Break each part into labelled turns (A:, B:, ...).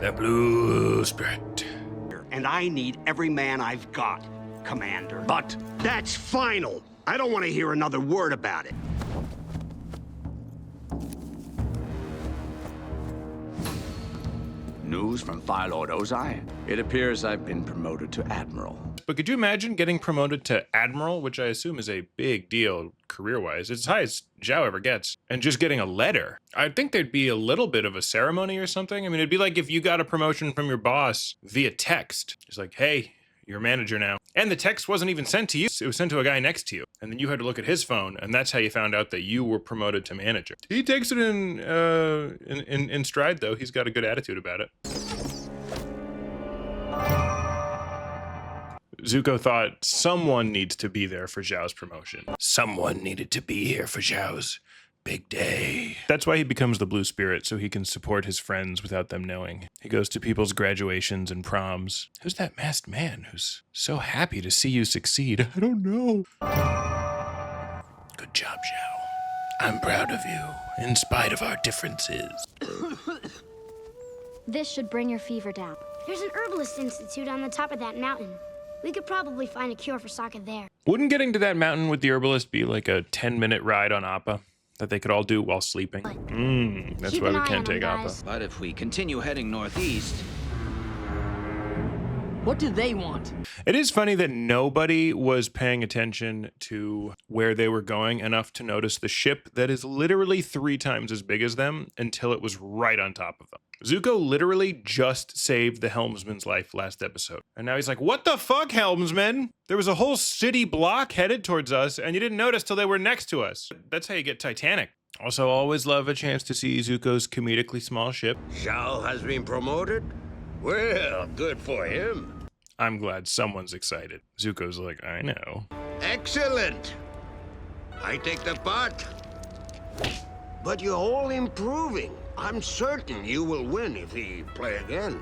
A: The Blue Spirit.
B: And I need every man I've got, Commander.
A: But
B: That's final. I don't want to hear another word about it.
C: News from Fire Lord Ozai? It appears I've been promoted to Admiral.
A: But could you imagine getting promoted to Admiral, which I assume is a big deal career-wise? It's as high as Zhao ever gets. And just getting a letter. I think there'd be a little bit of a ceremony or something. I mean, it'd be like if you got a promotion from your boss via text. It's like, hey, you're a manager now. And the text wasn't even sent to you. It was sent to a guy next to you. And then you had to look at his phone, and that's how you found out that you were promoted to manager. He takes it in stride, though. He's got a good attitude about it. Zuko thought someone needs to be there for Zhao's promotion. Someone needed to be here for Zhao's big day. That's why he becomes the Blue Spirit, so he can support his friends without them knowing. He goes to people's graduations and proms. Who's that masked man who's so happy to see you succeed? I don't know. Good job, Zhao. I'm proud of you, in spite of our differences.
D: This should bring your fever down.
E: There's an herbalist institute on the top of that mountain. We could probably find a cure for Sokka there.
A: Wouldn't getting to that mountain with the herbalist be like a 10-minute ride on Appa that they could all do while sleeping? That's
E: Keep
A: why
E: an
A: we
E: eye
A: can't
E: on
A: take
E: them,
A: Appa.
E: guys.
F: But if we continue heading northeast...
G: What do they want?
A: It is funny that nobody was paying attention to where they were going enough to notice the ship that is literally 3 times as big as them until it was right on top of them. Zuko literally just saved the helmsman's life last episode. And now he's like, what the fuck, helmsman? There was a whole city block headed towards us, and you didn't notice till they were next to us. That's how you get Titanic. Also, always love a chance to see Zuko's comedically small ship.
H: Zhao has been promoted? Well, good for him.
A: I'm glad someone's excited. Zuko's like, I know.
H: Excellent. I take the part. But you're all improving. I'm certain you will win if we play again.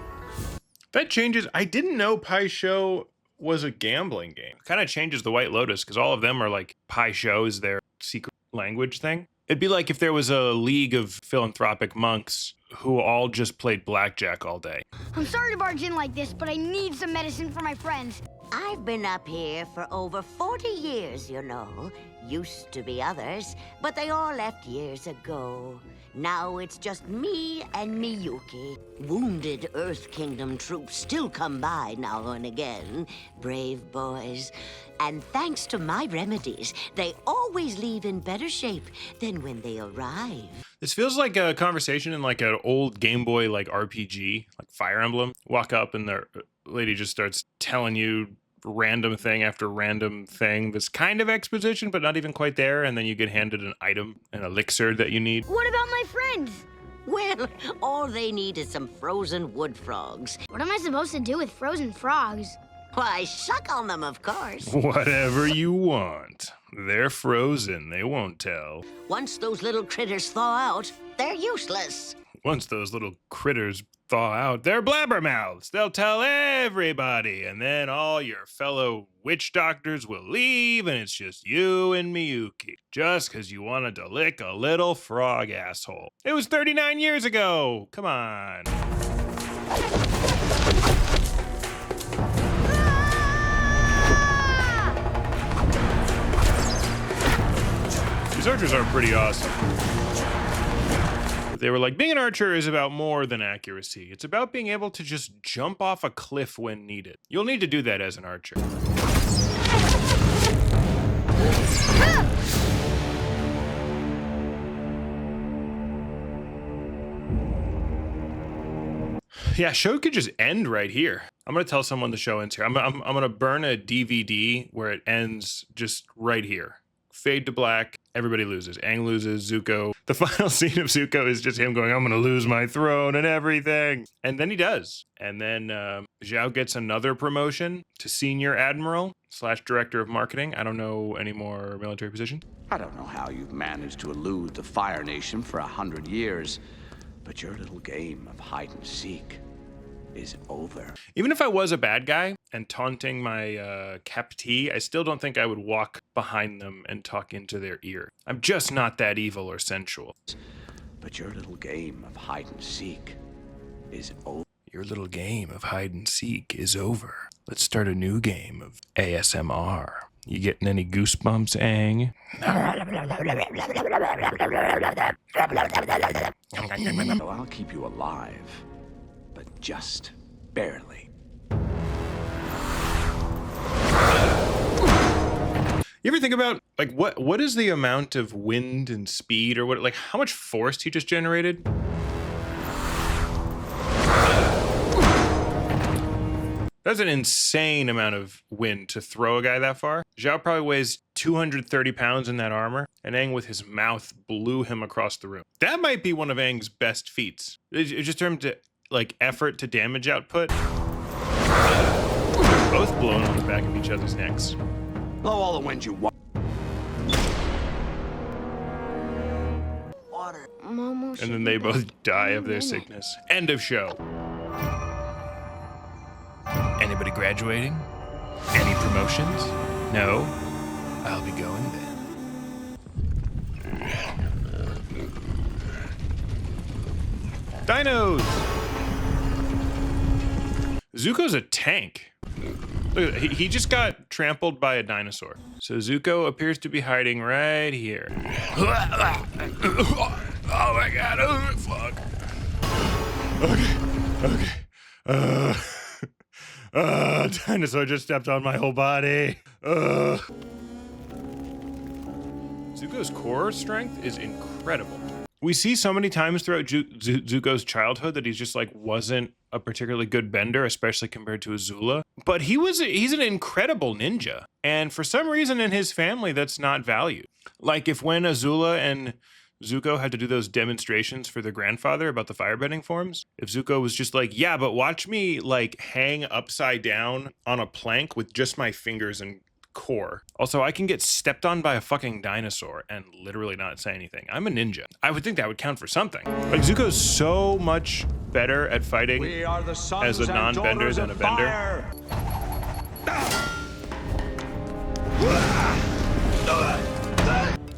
A: That changes. I didn't know Pai Sho was a gambling game. Kind of changes the White Lotus because all of them are like Pai Sho is their secret language thing. It'd be like if there was a league of philanthropic monks who all just played blackjack all day.
E: I'm sorry to barge in like this, but I need some medicine for my friends.
I: I've been up here for over 40 years, you know. Used to be others, but they all left years ago. Now it's just me and Miyuki. Wounded Earth Kingdom troops still come by now and again. Brave boys. And thanks to my remedies, they always leave in better shape than when they arrive.
A: This feels like a conversation in like an old Game Boy like RPG, like Fire Emblem. Walk up and the lady just starts telling you random thing after random thing that's kind of exposition, but not even quite there. And then you get handed an item, an elixir that you need.
E: What about my friends?
I: Well, all they need is some frozen wood frogs.
E: What am I supposed to do with frozen frogs?
I: Why, suck on them, of course.
A: Whatever you want. They're frozen. They won't tell.
I: Once those little critters thaw out, they're useless.
A: Once those little critters thaw out, they're blabbermouths. They'll tell everybody, and then all your fellow witch doctors will leave, and it's just you and Miyuki. Just because you wanted to lick a little frog asshole. It was 39 years ago. Come on. These archers are pretty awesome. They were like, being an archer is about more than accuracy. It's about being able to just jump off a cliff when needed. You'll need to do that as an archer. Yeah, show could just end right here. I'm gonna tell someone the show ends here. I'm gonna burn a DVD where it ends just right here. Fade to black. Everybody loses. Aang loses. Zuko. The final scene of Zuko is just him going, I'm going to lose my throne and everything. And then he does. And then Zhao gets another promotion to senior admiral / director of marketing. I don't know any more military position.
C: I don't know how you've managed to elude the Fire Nation for 100 years, but your little game of hide and seek is over.
A: Even if I was a bad guy and taunting my captee, I still don't think I would walk behind them and talk into their ear. I'm just not that evil or sensual.
C: But your little game of hide and seek is over.
A: Your little game of hide and seek is over. Let's start a new game of ASMR. You getting any goosebumps, Aang?
C: So I'll keep you alive, but just barely.
A: You ever think about, like, what is the amount of wind and speed, or what, like, how much force he just generated? That's an insane amount of wind to throw a guy that far. Zhao probably weighs 230 pounds in that armor, and Aang with his mouth blew him across the room. That might be one of Aang's best feats. It's just in terms of, like, effort to damage output. They're both blown on the back of each other's necks.
C: Blow all the wind you want.
A: And then they both die of their sickness. End of show. Anybody graduating? Any promotions? No? I'll be going then. Dinos! Zuko's a tank. Look, he just got trampled by a dinosaur. So Zuko appears to be hiding right here. Oh my god, oh fuck. Okay. Dinosaur just stepped on my whole body. Zuko's core strength is incredible. We see so many times throughout Zuko's childhood that he's just like wasn't a particularly good bender, especially compared to Azula. But he's an incredible ninja. And for some reason in his family, that's not valued. Like if when Azula and Zuko had to do those demonstrations for their grandfather about the firebending forms, if Zuko was just like, yeah, but watch me like hang upside down on a plank with just my fingers and core. Also, I can get stepped on by a fucking dinosaur and literally not say anything. I'm a ninja. I would think that would count for something. Like Zuko's so much better at fighting as a non-bender than a bender.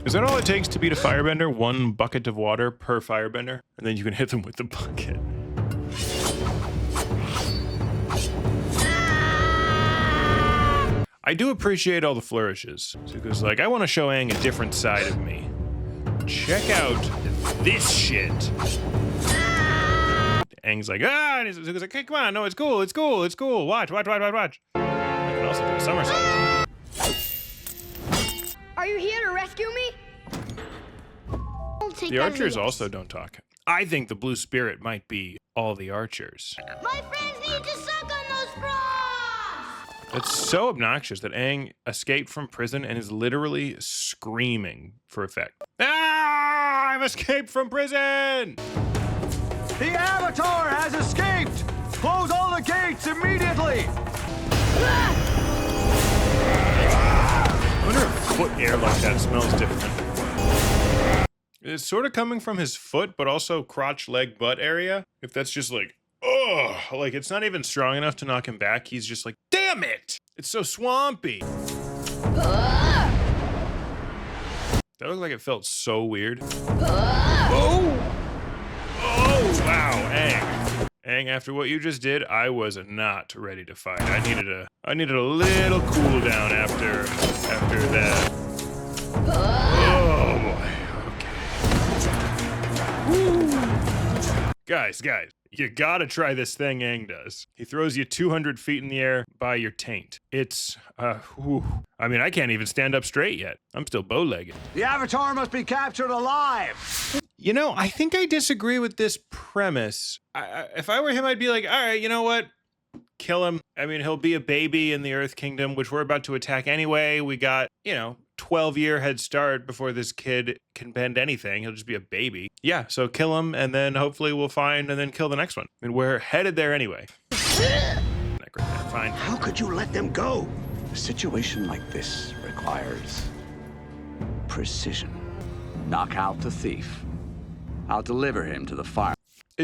A: Is that all it takes to beat a firebender? 1 bucket of water per firebender? And then you can hit them with the bucket. I do appreciate all the flourishes. Zuko's like, I want to show Aang a different side of me. Check out this shit. Aang's like, ah! And Zuko's like, hey, come on, no, it's cool, it's cool, it's cool. Watch. I can also do a somersault.
E: Are you here to rescue me?
A: The archers also don't talk. I think the blue spirit might be all the archers.
E: My friends need to suck on those frogs!
A: It's so obnoxious that Aang escaped from prison and is literally screaming for effect. Ah! I've escaped from prison!
D: The Avatar has escaped! Close all the gates immediately!
A: I wonder if foot air like that smells different. It's sort of coming from his foot, but also crotch, leg, butt area. If that's just like, ugh, like it's not even strong enough to knock him back. He's just like, damn it! It's so swampy. That looked like it felt so weird. Oh! Oh, wow, Aang. Aang, after what you just did, I was not ready to fight. I needed a little cool down after that. Oh boy. Okay. Guys, you gotta try this thing Aang does. He throws you 200 feet in the air by your taint. It's, I mean, I can't even stand up straight yet. I'm still bow-legged.
D: The Avatar must be captured alive!
A: You know, I think I disagree with this premise. If I were him, I'd be like, all right, you know what? Kill him. I mean, he'll be a baby in the Earth Kingdom, which we're about to attack anyway. We got, 12-year head start before this kid can bend anything. He'll just be a baby. Yeah, so kill him, and then hopefully we'll find and then kill the next one. I mean, we're headed there anyway. Fine.
H: How could you let them go?
C: A situation like this requires precision. Knock out the thief. I'll deliver him to the fire.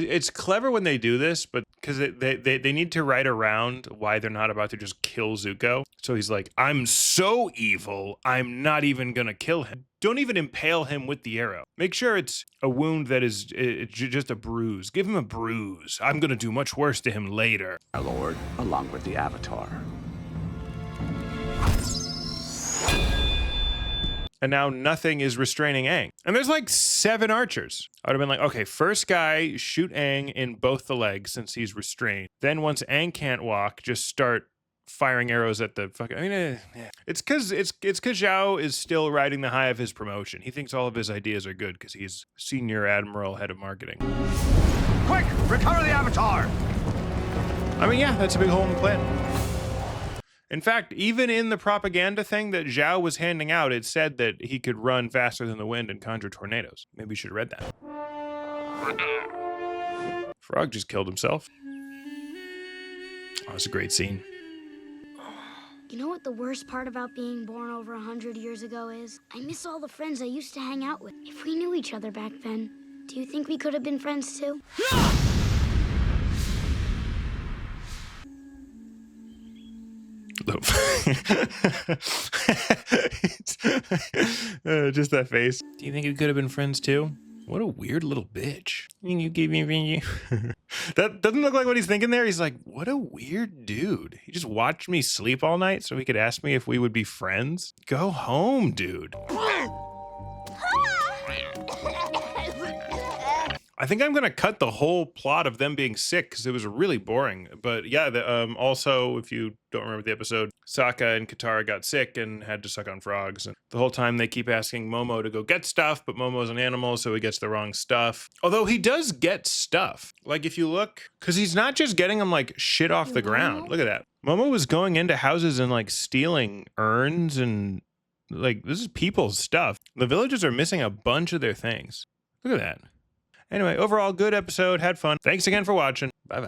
A: it's clever when they do this, but because they need to write around why they're not about to just kill Zuko. So he's like, I'm so evil, I'm not even gonna kill him. Don't even impale him with the arrow. Make sure it's a wound that is just a bruise. Give him a bruise. I'm gonna do much worse to him later.
C: My lord, along with the Avatar.
A: And now nothing is restraining Aang. And there's like 7 archers. I would have been like, okay, first guy, shoot Aang in both the legs since he's restrained. Then once Aang can't walk, just start firing arrows at the fucking... I mean, it's because Zhao is still riding the high of his promotion. He thinks all of his ideas are good because he's senior admiral, head of marketing.
D: Quick, recover the Avatar!
A: I mean, yeah, that's a big hole in the plan. In fact, even in the propaganda thing that Zhao was handing out, it said that he could run faster than the wind and conjure tornadoes. Maybe you should have read that. Frog just killed himself. Oh, it's a great scene.
E: You know what the worst part about being born over 100 years ago is? I miss all the friends I used to hang out with. If we knew each other back then, do you think we could have been friends too?
A: Just that face. Do you think we could have been friends too? What a weird little bitch. You gave me that doesn't look like what he's thinking there. He's like, what a weird dude. He just watched me sleep all night so he could ask me if we would be friends. Go home, dude. I think I'm gonna cut the whole plot of them being sick because it was really boring. But yeah, also, if you don't remember the episode, Sokka and Katara got sick and had to suck on frogs. And the whole time they keep asking Momo to go get stuff, but Momo's an animal, so he gets the wrong stuff. Although he does get stuff. Like if you look, because he's not just getting them like shit off the ground. Look at that. Momo was going into houses and like stealing urns and like this is people's stuff. The villagers are missing a bunch of their things. Look at that. Anyway, overall, good episode. Had fun. Thanks again for watching. Bye-bye.